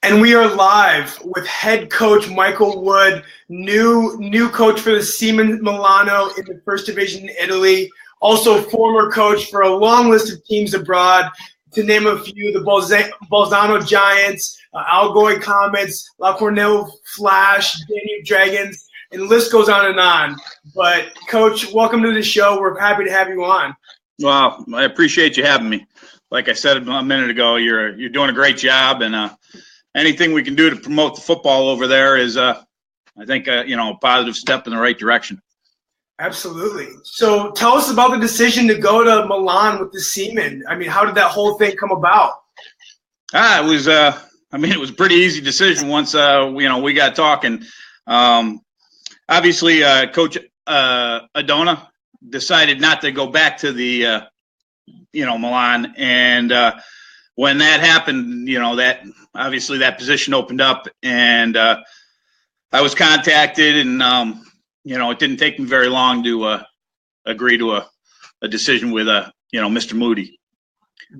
And we are live with head coach Michael Wood, new coach for the Seamen Milano in the first division in Italy. Also former coach for a long list of teams abroad. To name a few, the Bolzano Giants, Algoy Comets, La Cornell Flash, Danube Dragons, and the list goes on and on. But, Coach, welcome to the show. We're happy to have you on. Well, I appreciate you having me. Like I said a minute ago, you're doing a great job, and anything we can do to promote the football over there is, I think, a positive step in the right direction. Absolutely. So tell us about the decision to go to Milan with the Seamen. I mean, how did that whole thing come about? It was a pretty easy decision once, we got talking. Obviously, Coach Adona decided not to go back to the, Milan. And when that happened, that obviously that position opened up, and I was contacted, and it didn't take me very long to agree to a decision with Mr. Moody.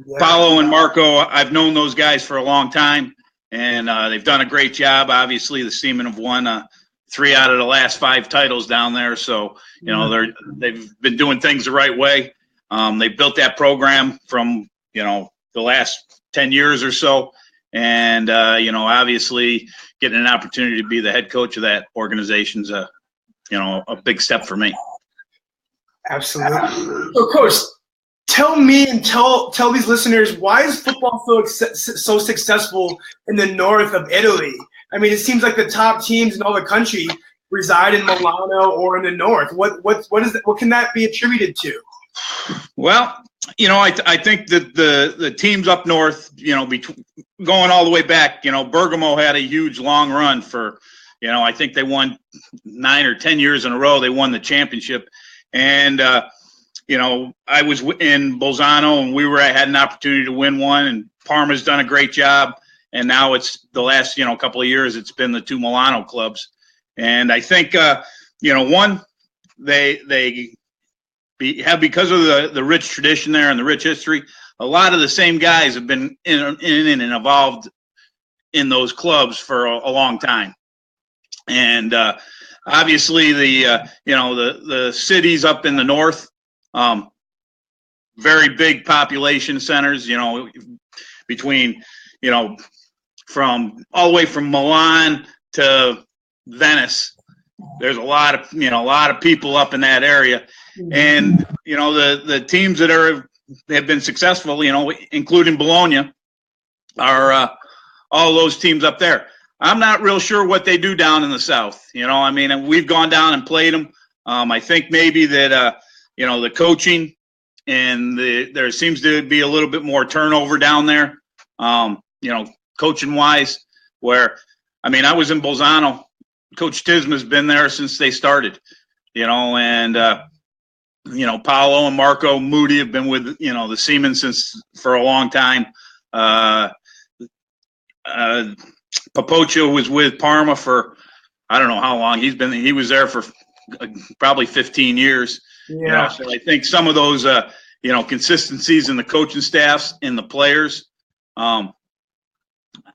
Yeah. Paolo and Marco, I've known those guys for a long time, and they've done a great job. Obviously, the Seamen have won 3 out of the last 5 titles down there, so they've been doing things the right way. They built that program from the last 10 years or so, and obviously getting an opportunity to be the head coach of that organization's a big step for me. Absolutely. So, Coach, tell me and tell these listeners, why is football so successful in the north of Italy? I mean, it seems like the top teams in all the country reside in Milano or in the north. What can that be attributed to? Well, I think that the teams up north, going all the way back, Bergamo had a huge long run for, I think they won 9 or 10 years in a row. They won the championship. And, I was in Bolzano, and I had an opportunity to win one, and Parma's done a great job. And now it's the last, couple of years, it's been the 2 Milano clubs. And I think, one, they have, because of the rich tradition there and the rich history, a lot of the same guys have been in and involved in those clubs for a long time. And obviously the cities up in the north, very big population centers, between, from all the way from Milan to Venice. There's a lot of people up in that area. And, the teams that have been successful, including Bologna, are all those teams up there. I'm not real sure what they do down in the south. We've gone down and played them. I think maybe that, the coaching and there seems to be a little bit more turnover down there, coaching wise, where, I was in Bolzano. Coach Tisma's been there since they started, and, Paolo and Marco Moody have been with, the Seamen for a long time. Papoccio was with Parma for, I don't know how long he was there for probably 15 years. Yeah. So I think some of those, consistencies in the coaching staffs and the players,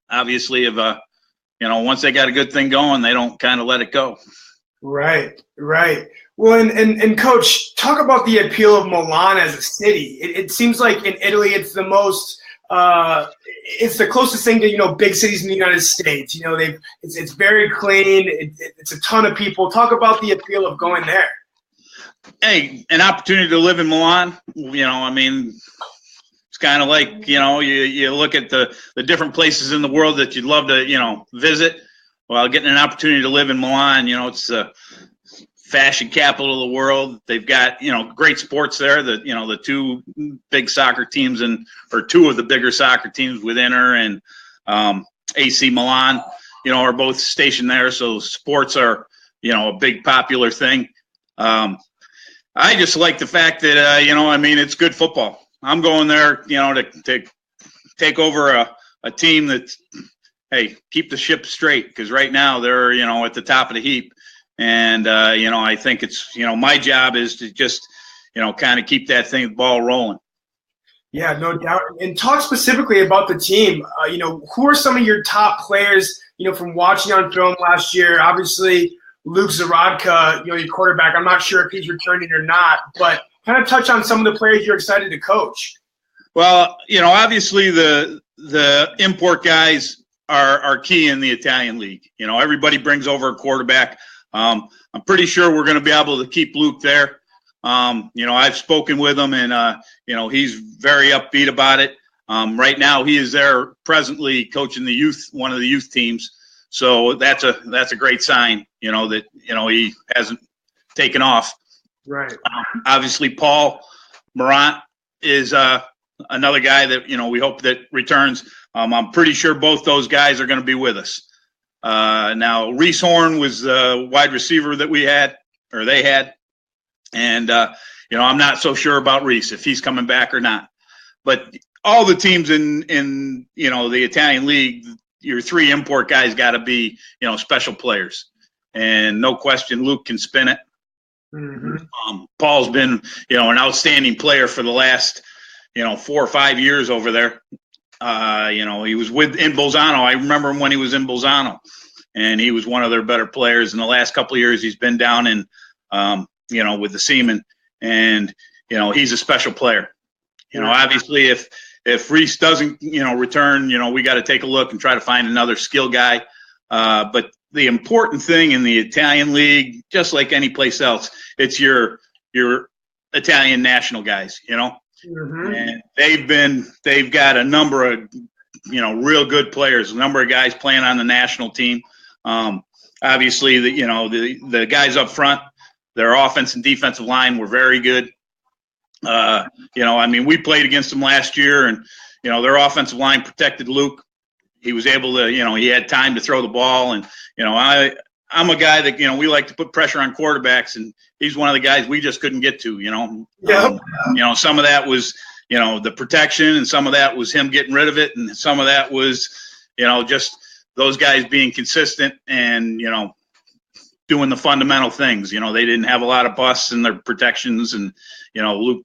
obviously have, once they got a good thing going, they don't kind of let it go. Right. Well, and Coach, talk about the appeal of Milan as a city. It seems like in Italy, it's the most, it's the closest thing to, big cities in the United States. It's very clean. It's a ton of people. Talk about the appeal of going there. Hey, an opportunity to live in Milan, it's kind of like, you look at the different places in the world that you'd love to, visit. Well, getting an opportunity to live in Milan, it's the fashion capital of the world. They've got, great sports there. The 2 big soccer teams or 2 of the bigger soccer teams with Inter and AC Milan, are both stationed there. So sports are, a big popular thing. I just like the fact that, it's good football. I'm going there, to take over a team that's, hey, keep the ship straight, because right now they're, at the top of the heap. And, I think it's, my job is to just, kind of keep that ball rolling. Yeah, no doubt. And talk specifically about the team. Who are some of your top players, from watching on film last year? Obviously, Luke Zarodka, your quarterback. I'm not sure if he's returning or not, but kind of touch on some of the players you're excited to coach. Well, obviously the import guys are key in the Italian league. Everybody brings over a quarterback. I'm pretty sure we're going to be able to keep Luke there. I've spoken with him, and he's very upbeat about it. Right now, he is there presently coaching one of the youth teams. So that's a great sign. That he hasn't taken off. Right. Obviously, Paul Morant is another guy that we hope that returns. I'm pretty sure both those guys are going to be with us. Now, Reese Horn was the wide receiver that they had. And, I'm not so sure about Reese, if he's coming back or not. But all the teams in the Italian league, your three import guys got to be, special players. And no question, Luke can spin it. Mm-hmm. Paul's been, an outstanding player for the last, 4 or 5 years over there. He was in Bolzano. I remember him when he was in Bolzano. And he was one of their better players. In the last couple of years, he's been down in with the Seamen, and he's a special player. Obviously, if Reese doesn't return, we got to take a look and try to find another skill guy. But the important thing in the Italian league, just like any place else, it's your Italian national guys. Mm-hmm. And they've got a number of real good players, a number of guys playing on the national team. Obviously, the guys up front. Their offense and defensive line were very good. We played against them last year, and, their offensive line protected Luke. He was able to, he had time to throw the ball. And, I'm a guy that, we like to put pressure on quarterbacks, and he's one of the guys we just couldn't get to, Yep. Some of that was, the protection, and some of that was him getting rid of it. And some of that was, just those guys being consistent and, doing the fundamental things. They didn't have a lot of busts in their protections, and Luke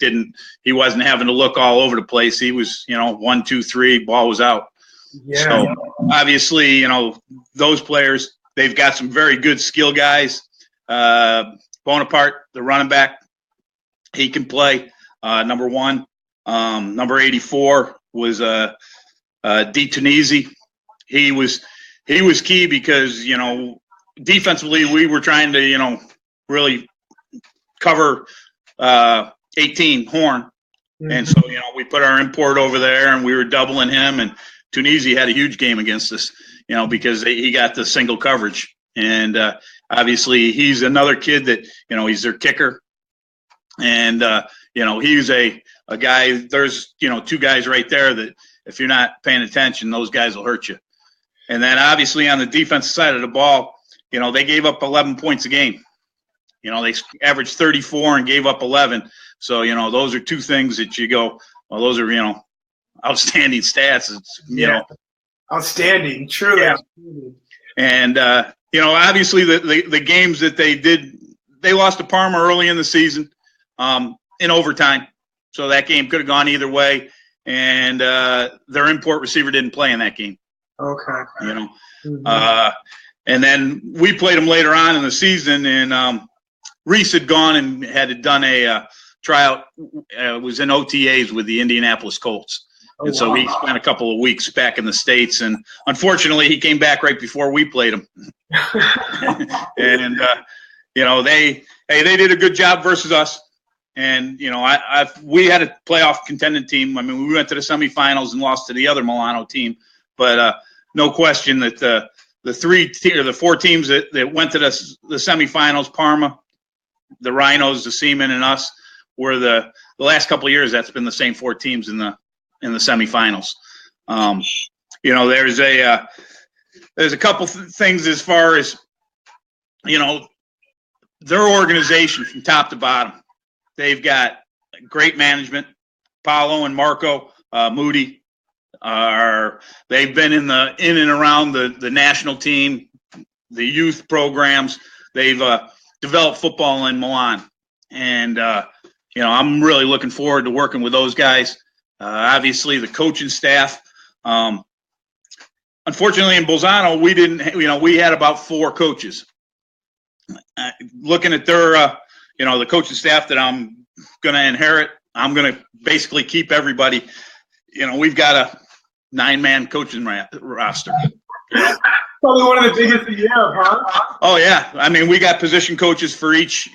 he wasn't having to look all over the place. He was 1, 2, 3, ball was out. Yeah. So obviously, those players, they've got some very good skill guys. Bonaparte, the running back, he can play. Number 1, number 84 was D Tunisi. He was key because defensively, we were trying to, really cover 18 Horn. Mm-hmm. And so, we put our import over there, and we were doubling him. And Tunisia had a huge game against us, because he got the single coverage. And obviously, he's another kid that, he's their kicker. And, he's a guy. There's, 2 guys right there that if you're not paying attention, those guys will hurt you. And then obviously on the defensive side of the ball, they gave up 11 points a game. They averaged 34 and gave up 11. So, those are 2 things that you go, well, those are, outstanding stats. It's, outstanding, truly. Yeah. Outstanding. And, obviously the games that they lost to Parma early in the season in overtime. So that game could have gone either way. And their import receiver didn't play in that game. Okay. Mm-hmm. And then we played them later on in the season, and Reese had gone and had done a tryout. Was in OTAs with the Indianapolis Colts. Oh, and so he spent a couple of weeks back in the States, and unfortunately he came back right before we played him. And, they did a good job versus us. And, we had a playoff contending team. We went to the semifinals and lost to the other Milano team, but no question that the 4 teams that went to the semifinals, Parma, the Rhinos, the Seamen, and us, were the last couple of years. That's been the same 4 teams in the semifinals. There's a couple things as far as their organization from top to bottom. They've got great management. Paolo and Marco Moody. They've been in and around the national team, the youth programs. They've developed football in Milan, and I'm really looking forward to working with those guys. obviously the coaching staff. Unfortunately, in Bolzano, we didn't. We had about 4 coaches. Looking at their, the coaching staff that I'm going to inherit, I'm going to basically keep everybody. We've got a 9-man coaching roster. Probably one of the biggest in Europe, huh? Oh yeah, I mean we got position coaches for each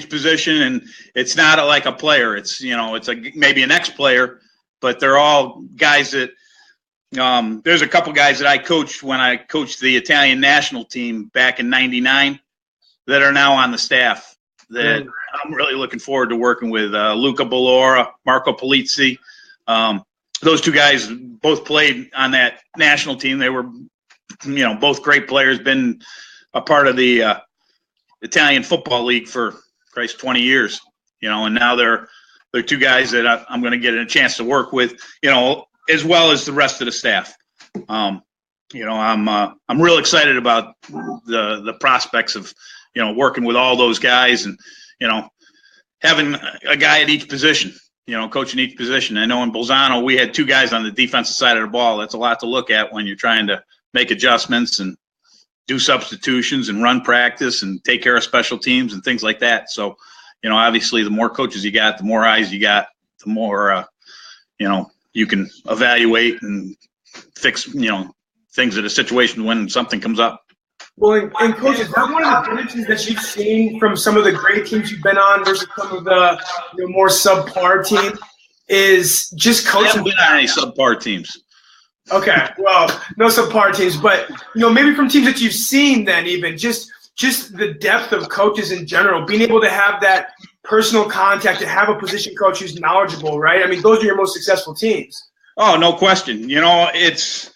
position, and it's not like a player. It's maybe an ex-player, but they're all guys that. There's a couple guys that I coached when I coached the Italian national team back in '99 that are now on the staff that I'm really looking forward to working with. Luca Ballora, Marco Polizzi. Those 2 guys both played on that national team. They were, both great players, been a part of the Italian Football League for, 20 years, and now they're 2 guys that I'm going to get a chance to work with, as well as the rest of the staff. I'm real excited about the prospects of, working with all those guys and, having a guy at each position, coaching each position. I know in Bolzano we had 2 guys on the defensive side of the ball. That's a lot to look at when you're trying to make adjustments and do substitutions and run practice and take care of special teams and things like that. So, obviously the more coaches you got, the more eyes you got, the more, you can evaluate and fix, things at a situation when something comes up. Well, and Coach, is that one of the differences that you've seen from some of the great teams you've been on versus some of the more subpar teams? Is just coaching? I haven't been on any subpar teams. Okay, well, no subpar teams, but maybe from teams that you've seen, then even just the depth of coaches in general, being able to have that personal contact, to have a position coach who's knowledgeable, right? I mean, those are your most successful teams. Oh, no question. It's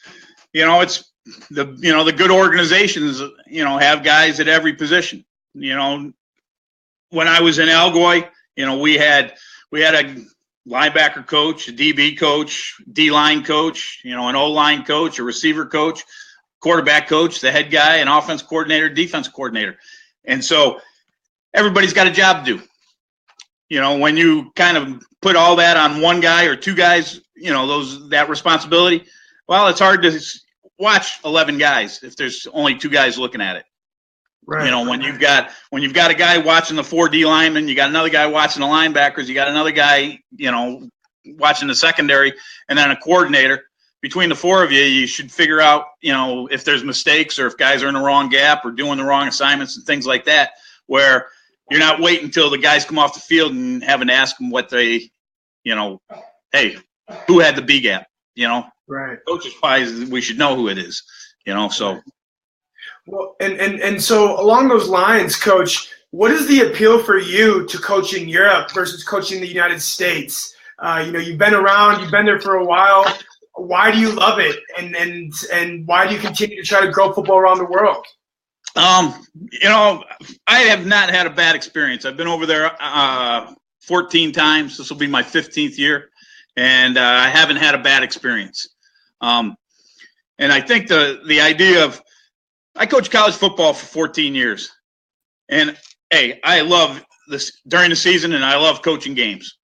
the good organizations, have guys at every position. When I was in Algoy, we had a linebacker coach, a DB coach, D-line coach, an O-line coach, a receiver coach, quarterback coach, the head guy, an offense coordinator, defense coordinator. And so everybody's got a job to do. When you kind of put all that on one guy or 2 guys, that responsibility, well, it's hard to watch 11 guys if there's only 2 guys looking at it. Right. When you've got a guy watching the 4 D linemen, you got another guy watching the linebackers, you got another guy, watching the secondary, and then a coordinator. Between the 4 of you, you should figure out, if there's mistakes or if guys are in the wrong gap or doing the wrong assignments and things like that, where you're not waiting until the guys come off the field and having to ask them what they, hey, who had the B gap, Right. Coaches wise, we should know who it is, so. Well, and so along those lines, Coach, what is the appeal for you to coach in Europe versus coaching the United States? You've been around, you've been there for a while. Why do you love it, and why do you continue to try to grow football around the world? I have not had a bad experience. I've been over there 14 times. This will be my 15th year, and I haven't had a bad experience. And I think the idea of I coached college football for 14 years, and hey, I love this during the season, and I love coaching games.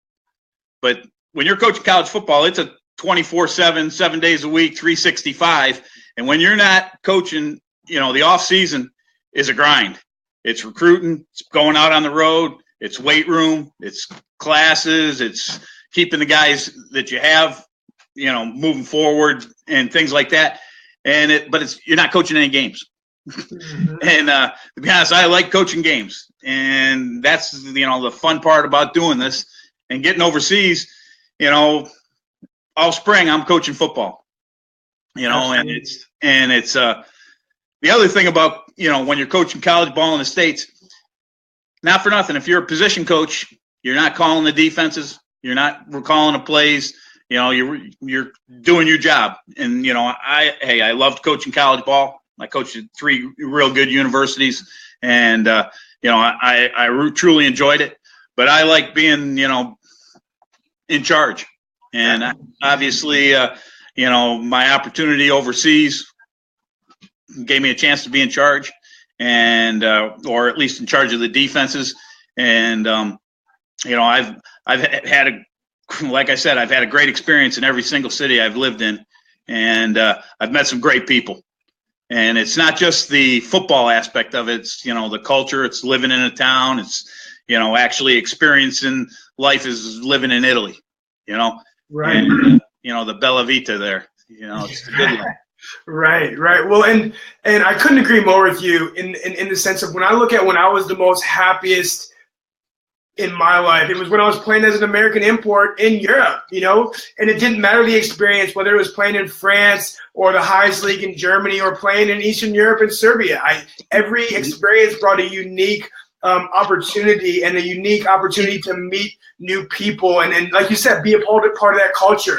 But when you're coaching college football, it's a 24/7, 7 days a week, 365. And when you're not coaching, the off season is a grind. It's recruiting, it's going out on the road, it's weight room, it's classes, it's keeping the guys that you have, moving forward and things like that. But you're not coaching any games. Mm-hmm. And to be honest, I like coaching games, and that's the fun part about doing this and getting overseas. All spring I'm coaching football. And it's the other thing about when you're coaching college ball in the States. Not for nothing, if you're a position coach, you're not calling the defenses, you're not calling the plays. You're doing your job. And I loved coaching college ball. I coached at 3 real good universities, and I truly enjoyed it. But I like being in charge. And obviously, my opportunity overseas gave me a chance to be in charge, and or at least in charge of the defenses. And I've had like I said, I've had a great experience in every single city I've lived in, and I've met some great people. And it's not just the football aspect of it. It's, the culture. It's living in a town. It's, actually experiencing life is living in Italy, Right. And, the Bella Vita there, it's the good life. Right. Well, and I couldn't agree more with you in the sense of when I look at when I was the most happiest in my life, it was when I was playing as an American import in Europe, and it didn't matter the experience, whether it was playing in France or the highest league in Germany or playing in Eastern Europe and Serbia. Every experience brought a unique opportunity and a unique opportunity to meet new people and like you said, be a part of that culture.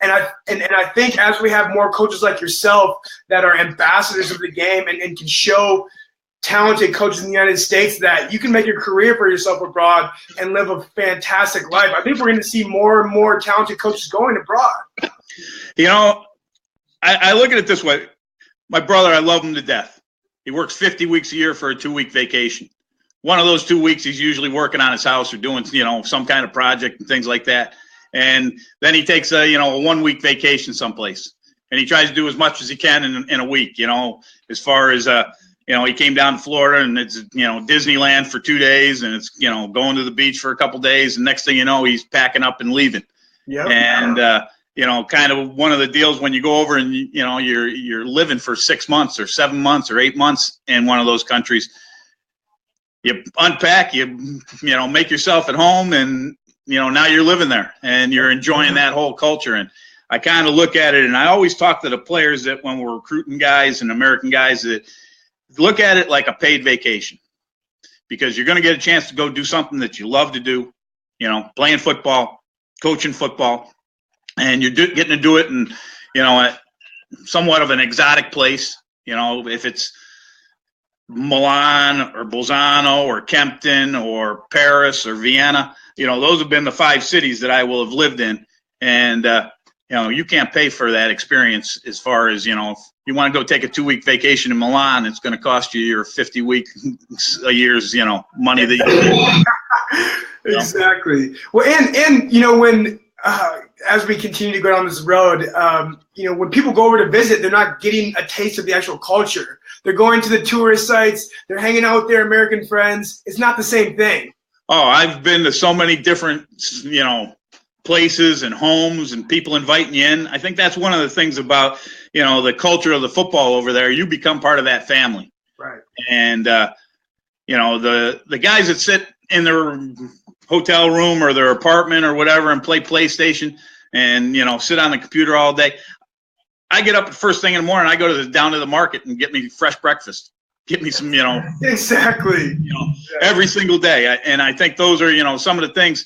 And I think as we have more coaches like yourself that are ambassadors of the game and can show talented coaches in the United States that you can make your career for yourself abroad and live a fantastic life, I think we're going to see more and more talented coaches going abroad. I look at it this way. My brother, I love him to death. He works 50 weeks a year for a 2-week vacation. One of those 2 weeks, he's usually working on his house or doing, some kind of project and things like that. And then he takes a 1-week vacation someplace, and he tries to do as much as he can in a week. As far as he came down to Florida, and it's Disneyland for 2 days, and it's going to the beach for a couple days, and next thing you know, he's packing up and leaving. Yep. And kind of one of the deals when you go over and you're living for 6 months or 7 months or 8 months in one of those countries, you unpack, you make yourself at home, and now you're living there and you're enjoying that whole culture. And I kind of look at it, and I always talk to the players that when we're recruiting guys and American guys that look at it like a paid vacation, because you're going to get a chance to go do something that you love to do, playing football, coaching football, and you're getting to do it in, somewhat of an exotic place. If it's Milan or Bolzano or Kempton or Paris or Vienna, those have been the 5 cities that I will have lived in. And, you can't pay for that experience as far as, if you want to go take a 2-week vacation in Milan, it's going to cost you your 50 weeks a year's, money that you get. Exactly. Well, and when as we continue to go down this road, when people go over to visit, they're not getting a taste of the actual culture. They're going to the tourist sites. They're hanging out with their American friends. It's not the same thing. Oh, I've been to so many different, places and homes and people inviting you in. I think that's one of the things about, the culture of the football over there. You become part of that family. Right. And, the guys that sit in their hotel room or their apartment or whatever and play PlayStation and, sit on the computer all day. I get up the first thing in the morning. I go down to the market and get me fresh breakfast. Get me some, Exactly. Every single day. And I think those are, some of the things.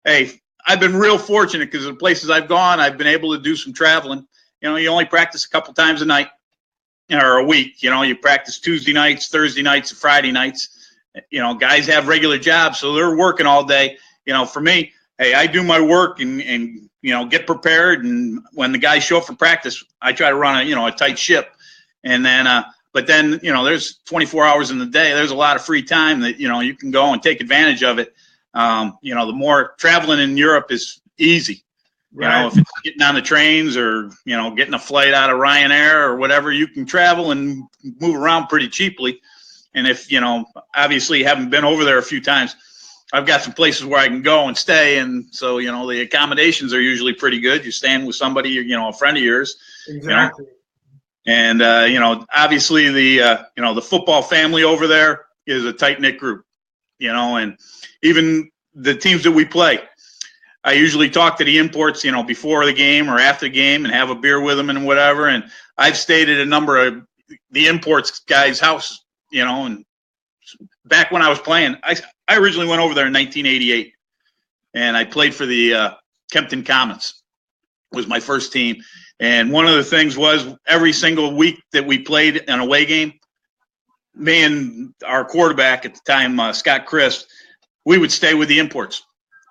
Hey, I've been real fortunate because the places I've gone, I've been able to do some traveling. You only practice a couple times a night or a week. You practice Tuesday nights, Thursday nights, and Friday nights. Guys have regular jobs, so they're working all day. For me, hey, I do my work and get prepared. And when the guys show up for practice, I try to run a tight ship. And then, but then, there's 24 hours in the day. There's a lot of free time that, you can go and take advantage of it. The more traveling in Europe is easy. Right. If it's getting on the trains or, getting a flight out of Ryanair or whatever, you can travel and move around pretty cheaply. And if, obviously you haven't been over there a few times, I've got some places where I can go and stay. And so, the accommodations are usually pretty good. You're staying with somebody, a friend of yours. Exactly. And, obviously the football family over there is a tight knit group, and even the teams that we play, I usually talk to the imports, before the game or after the game and have a beer with them and whatever. And I've stayed at a number of the imports guys' house, and back when I was playing, I originally went over there in 1988 and I played for the Kempton Comets was my first team. And one of the things was every single week that we played an away game, me and our quarterback at the time, Scott Christ, we would stay with the imports.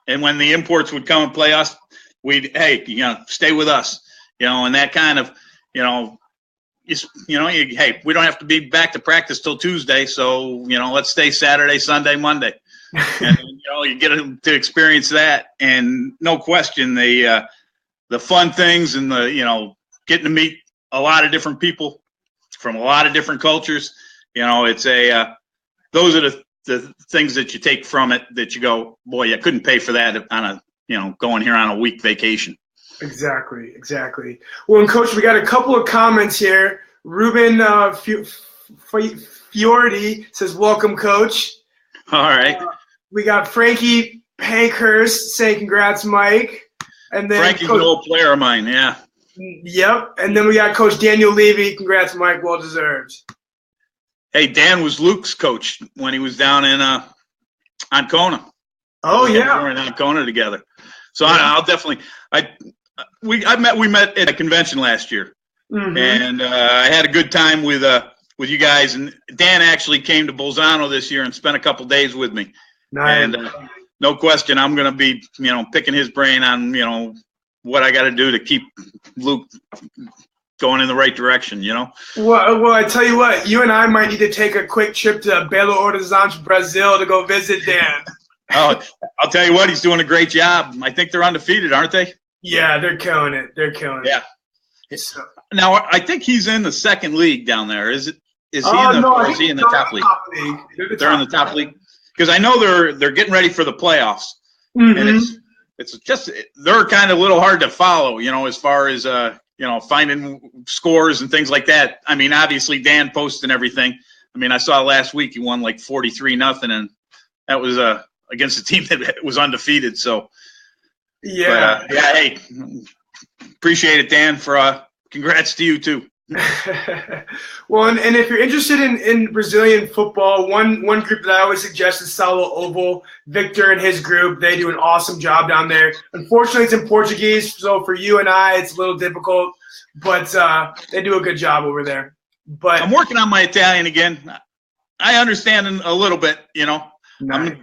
And when the imports would come and play us, we'd, hey, stay with us, and that kind of, hey, we don't have to be back to practice till Tuesday. So, let's stay Saturday, Sunday, Monday. And you get to experience that, and no question, the fun things and the getting to meet a lot of different people from a lot of different cultures. It's those are the things that you take from it that you go, boy, I couldn't pay for that on a going here on a week vacation. Exactly. Well, and Coach, we got a couple of comments here. Ruben Fiordi says, "Welcome, Coach." All right. We got Frankie Pankhurst saying, "Congrats, Mike." And then Frankie's an old player of mine, yeah. Yep. And then we got Coach Daniel Levy. "Congrats, Mike. Well deserved." Hey, Dan was Luke's coach when he was down in Ancona. Oh, yeah. We were in Ancona together. So yeah. I'll definitely we met at a convention last year. Mm-hmm. And I had a good time with you guys, and Dan actually came to Bolzano this year and spent a couple days with me. Nice. And no question, I'm going to be picking his brain on what I got to do to keep Luke going in the right direction. Well, I tell you what, you and I might need to take a quick trip to Belo Horizonte, Brazil, to go visit Dan. Oh, I'll tell you what, he's doing a great job. I think they're undefeated, aren't they? Yeah, they're killing it. Yeah. So. Now, I think he's in the second league down there. Is he in the top league? They're in the top league. Because I know they're getting ready for the playoffs. Mm-hmm. And it's just they're kind of a little hard to follow, as far as finding scores and things like that. I mean, obviously Dan posting everything. I mean, I saw last week he won like 43-0, and that was against a team that was undefeated. So yeah, hey, appreciate it, Dan. For congrats to you too. Well, and if you're interested in Brazilian football, one group that I always suggest is Saulo Oval. Victor and his group, they do an awesome job down there. Unfortunately, it's in Portuguese, so for you and I, it's a little difficult, but they do a good job over there. But I'm working on my Italian again. I understand a little bit, Nice.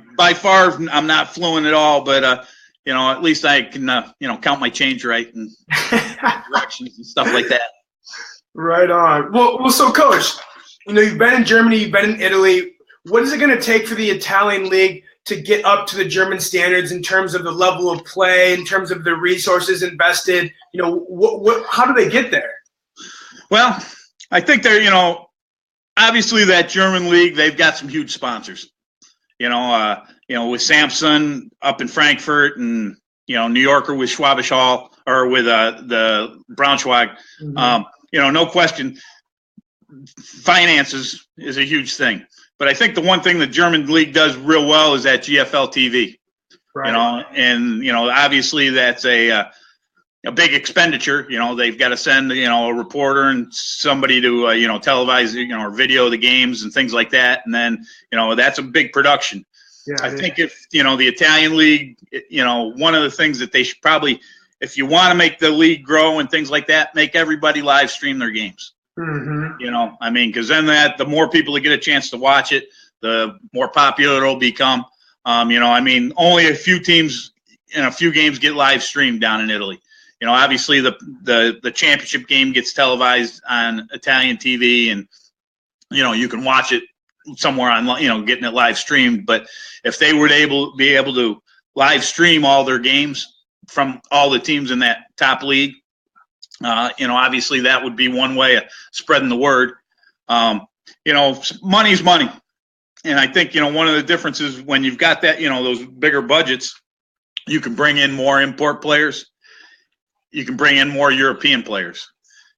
I'm not fluent at all, but at least I can count my change right and directions and stuff like that. Right on. Well, so Coach, you've been in Germany, you've been in Italy. What is it going to take for the Italian league to get up to the German standards in terms of the level of play, in terms of the resources invested? How do they get there? Well, I think they're, obviously that German league, they've got some huge sponsors. With Samsung up in Frankfurt, and New Yorker with Schwabisch Hall, or with the Braunschweig. Mm-hmm. No question, finances is a huge thing. But I think the one thing the German league does real well is that GFL TV. Right. And obviously that's a big expenditure. They've got to send a reporter and somebody to televise or video the games and things like that. And then that's a big production. Yeah, I think if the Italian league, one of the things that they should probably, if you want to make the league grow and things like that, make everybody live stream their games. Mm-hmm. Because then the more people that get a chance to watch it, the more popular it'll become. Only a few teams and a few games get live streamed down in Italy. Obviously the championship game gets televised on Italian TV, and you can watch it somewhere on getting it live streamed. But if they were be able to live stream all their games from all the teams in that top league, obviously that would be one way of spreading the word. Money's money. And I think, one of the differences when you've got that, those bigger budgets, you can bring in more import players. You can bring in more European players.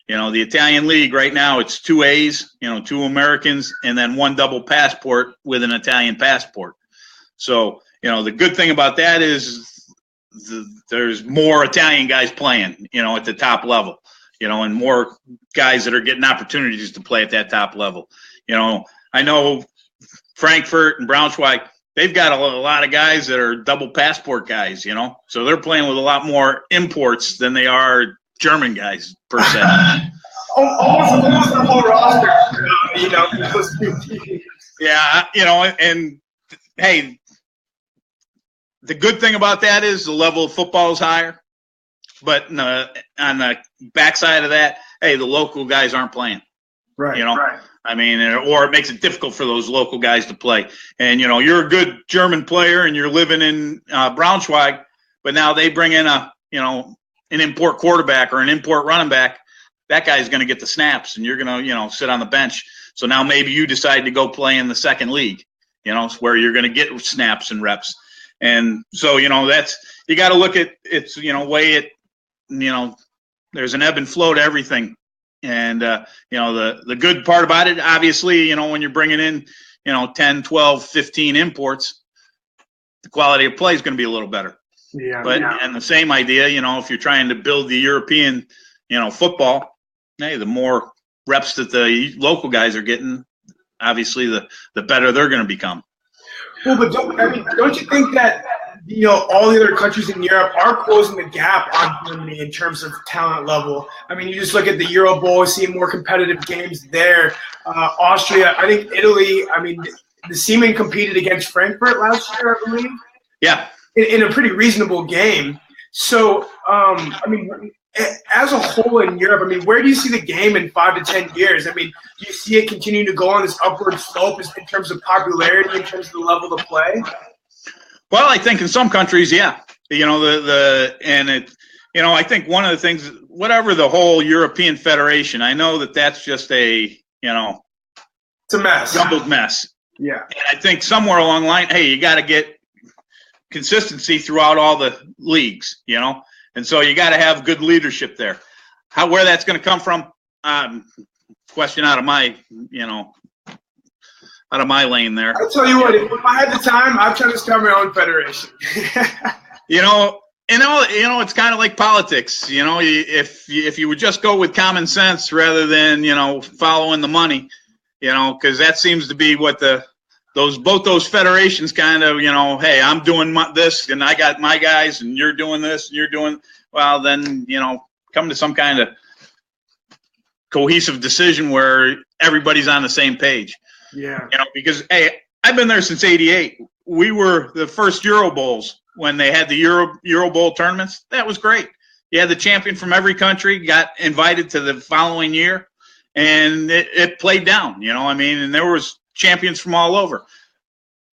The Italian league right now, it's 2 A's, 2 Americans, and then 1 double passport with an Italian passport. So, the good thing about that is there's more Italian guys playing, at the top level, and more guys that are getting opportunities to play at that top level. I know Frankfurt and Braunschweig, they've got a lot of guys that are double passport guys, so they're playing with a lot more imports than they are German guys per se. almost the whole roster, Yeah, and hey, the good thing about that is the level of football is higher, but on the backside of that, hey, the local guys aren't playing. Right. You know, right. I mean, or it makes it difficult for those local guys to play. And, you know, you're a good German player and you're living in Braunschweig, but now they bring in an import quarterback or an import running back. That guy's going to get the snaps and you're going to, sit on the bench. So now maybe you decide to go play in the second league, where you're going to get snaps and reps. And so, you got to look at it's, weigh it, there's an ebb and flow to everything. And, the good part about it, obviously, when you're bringing in, 10, 12, 15 imports, the quality of play is going to be a little better. Yeah. But, and the same idea, if you're trying to build the European, football, hey, the more reps that the local guys are getting, obviously, the better they're going to become. Well, but don't you think that, all the other countries in Europe are closing the gap on Germany in terms of talent level? I mean, you just look at the Euro Bowl, seeing more competitive games there. Austria, I think Italy, the Seamen competed against Frankfurt last year, I believe. Yeah. In a pretty reasonable game. So, as a whole in Europe, where do you see the game in 5 to 10 years? Do you see it continuing to go on this upward slope in terms of popularity, in terms of the level of play? Well, I think in some countries, yeah. I think one of the things, whatever the whole European Federation, I know that's just it's a mess, jumbled mess. Yeah. And I think somewhere along the line, hey, you got to get consistency throughout all the leagues, and so you got to have good leadership there. Where that's going to come from, question out of my, out of my lane there. I'll tell you what, if I had the time, I'd try to start my own federation. It's kind of like politics. If you would just go with common sense rather than following the money, because that seems to be what both those federations kind of hey, I'm doing this and I got my guys and you're doing this and you're doing well. Then come to some kind of cohesive decision where everybody's on the same page. Yeah. Because hey, I've been there since '88. We were the first Euro Bowls when they had the Euro Bowl tournaments. That was great. You had the champion from every country got invited to the following year, and it played down. And there was champions from all over.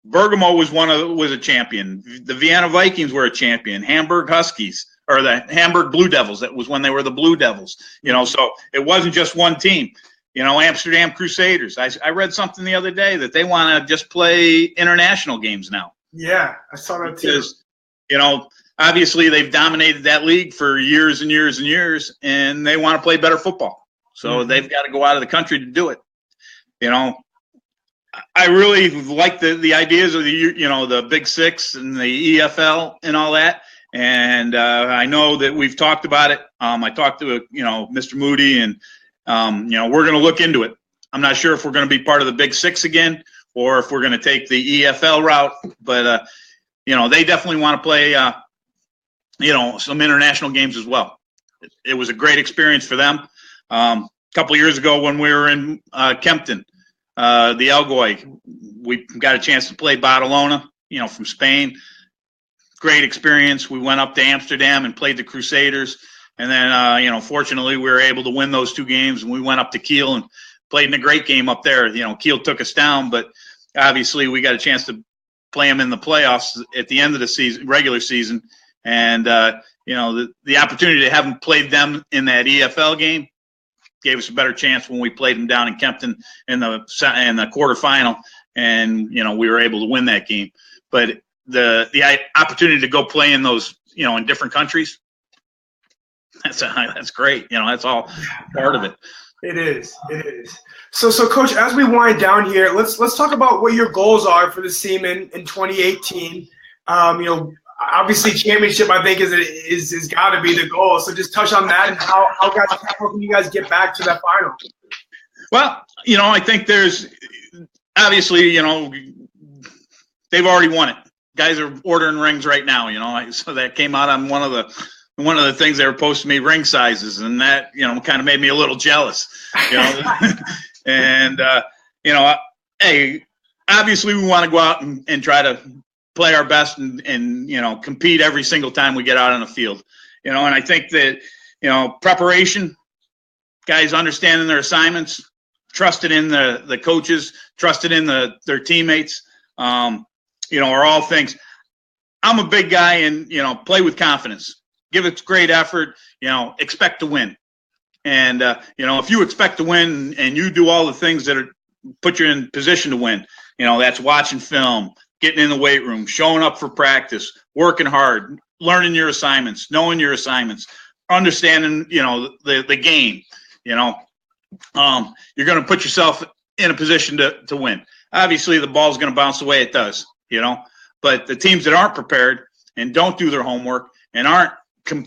Bergamo was a champion. The Vienna Vikings were a champion. Hamburg Huskies or the Hamburg Blue Devils. That was when they were the Blue Devils. So it wasn't just one team. Amsterdam Crusaders. I read something the other day that they want to just play international games now. Yeah, I saw that too. Because, obviously they've dominated that league for years and years and years, and they want to play better football. So they've got to go out of the country to do it. I really like the ideas of the Big Six and the EFL and all that. And I know that we've talked about it. I talked to Mr. Moody, and we're going to look into it. I'm not sure if we're going to be part of the Big Six again or if we're going to take the EFL route. But they definitely want to play some international games as well. It was a great experience for them. A couple of years ago when we were in Kempton, the Algoy, we got a chance to play Barcelona, from Spain. Great experience. We went up to Amsterdam and played the Crusaders. And then, fortunately, we were able to win those 2 games. And we went up to Kiel and played in a great game up there. Kiel took us down, but obviously we got a chance to play them in the playoffs at the end of the season, regular season. And, the opportunity to have them played them in that EFL game gave us a better chance when we played them down in Kempton in the quarterfinal, and we were able to win that game. But the opportunity to go play in those in different countries, that's great. That's all part of it. It is. So Coach, as we wind down here, let's talk about what your goals are for the Seamen in 2018. Obviously championship, I think is got to be the goal. So just touch on that and how can you guys get back to that final? Well, I think there's obviously, they've already won it. Guys are ordering rings right now, so that came out on one of the things they were posting me, ring sizes, and that, kind of made me a little jealous, and, hey, obviously we want to go out and try to play our best and compete every single time we get out on the field, and I think that, preparation, guys understanding their assignments, trusted in the coaches, trusted in their teammates, are all things. I'm a big guy and, play with confidence. Give it great effort, expect to win. And, if you expect to win and you do all the things that put you in position to win, that's watching film, getting in the weight room, showing up for practice, working hard, learning your assignments, knowing your assignments, understanding, the game, you're going to put yourself in a position to win. Obviously, the ball's going to bounce the way it does, but the teams that aren't prepared and don't do their homework and aren't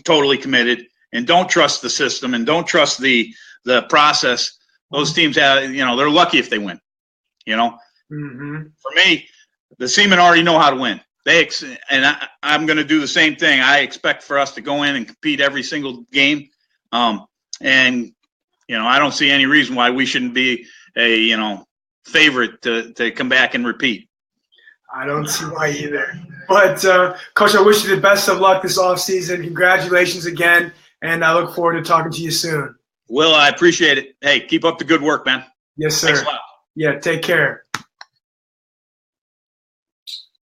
totally committed and don't trust the system and don't trust the process, those teams have, they're lucky if they win, Mm-hmm. For me, the Seamen already know how to win. I'm going to do the same thing. I expect for us to go in and compete every single game. And I don't see any reason why we shouldn't be a, favorite to come back and repeat. I don't see why either. But, Coach, I wish you the best of luck this offseason. Congratulations again, and I look forward to talking to you soon. Will, I appreciate it. Hey, keep up the good work, man. Yes, sir. Thanks a lot. Yeah, take care.